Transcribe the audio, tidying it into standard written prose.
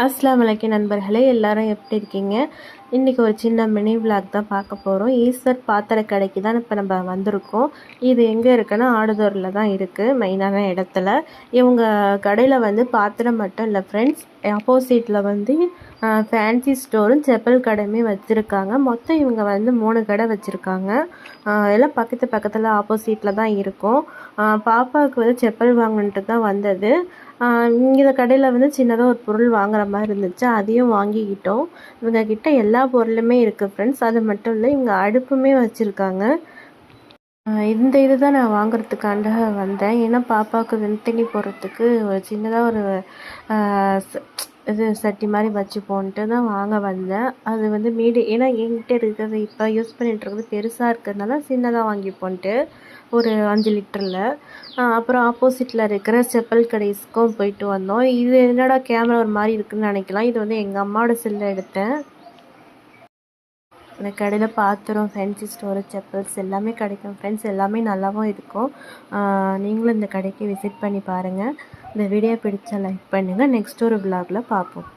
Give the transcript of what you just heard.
அஸ்ஸலாமு அலைக்கும் நண்பர்களே, எல்லாரும் எப்படி இருக்கீங்க? இன்றைக்கி ஒரு சின்ன மினி விளாக் தான் பார்க்க போகிறோம். ஈஸ்வர் பாத்திர கடைக்கு தான் இப்போ நம்ம வந்திருக்கோம். இது எங்கே இருக்குன்னா ஆடுதுறையில் தான் இருக்குது, மெயினான இடத்துல. இவங்க கடையில் வந்து பாத்திரம் மட்டும் இல்லை ஃப்ரெண்ட்ஸ், ஆப்போசிட்டில் வந்து ஃபேன்சி ஸ்டோரும் செப்பல் கடையுமே வச்சுருக்காங்க. மொத்தம் இவங்க வந்து 3 கடை வச்சுருக்காங்க. எல்லாம் பக்கத்து பக்கத்தில் ஆப்போசிட்டில் தான் இருக்கும். பாப்பாவுக்கு வந்து செப்பல் வாங்கிட்டு தான் வந்தது. இந்த கடையில் வந்து சின்னதாக ஒரு பொருள் வாங்குற மாதிரி இருந்துச்சு, அதையும் வாங்கிக்கிட்டோம். இவங்கக்கிட்ட எல்லா பொருளுமே இருக்குது ஃப்ரெண்ட்ஸ். அது மட்டும் இல்லை, இவங்க அடுப்புமே வச்சுருக்காங்க. இந்த இது தான் நான் வாங்குறதுக்காண்ட வந்தேன். ஏன்னா பாப்பாவுக்கு வெண்தண்ணி போடுறதுக்கு ஒரு சின்னதாக ஒரு இது சட்டி மாதிரி வச்சுப்போன்ட்டு தான் வாங்க வந்தேன். அது வந்து ஏன்னா என்கிட்ட இருக்கிறது இப்போ யூஸ் பண்ணிகிட்டு இருக்கிறது பெருசாக இருக்கிறதுனால சின்னதாக வாங்கிப்போன்ட்டு ஒரு 5 லிட்டரில். அப்புறம் ஆப்போசிட்டில் இருக்கிற செப்பல் கடைஸ்க்கும் போயிட்டு வந்தோம். இது என்னடா கேமரா ஒரு மாதிரி இருக்குதுன்னு நினைக்கலாம், இது வந்து எங்கள் அம்மாவோட செல்லில் எடுத்தேன். இந்த கடையில் பாத்திரம், ஃபேன்சி ஸ்டோரு, செப்பல்ஸ் எல்லாமே கிடைக்கும் ஃப்ரெண்ட்ஸ். எல்லாமே நல்லாவும் இருக்கும். நீங்களும் இந்த கடைக்கு விசிட் பண்ணி பாருங்கள். இந்த வீடியோ பிடிச்சா லைக் பண்ணுங்கள். நெக்ஸ்ட் ஒரு விலாகில் பார்ப்போம்.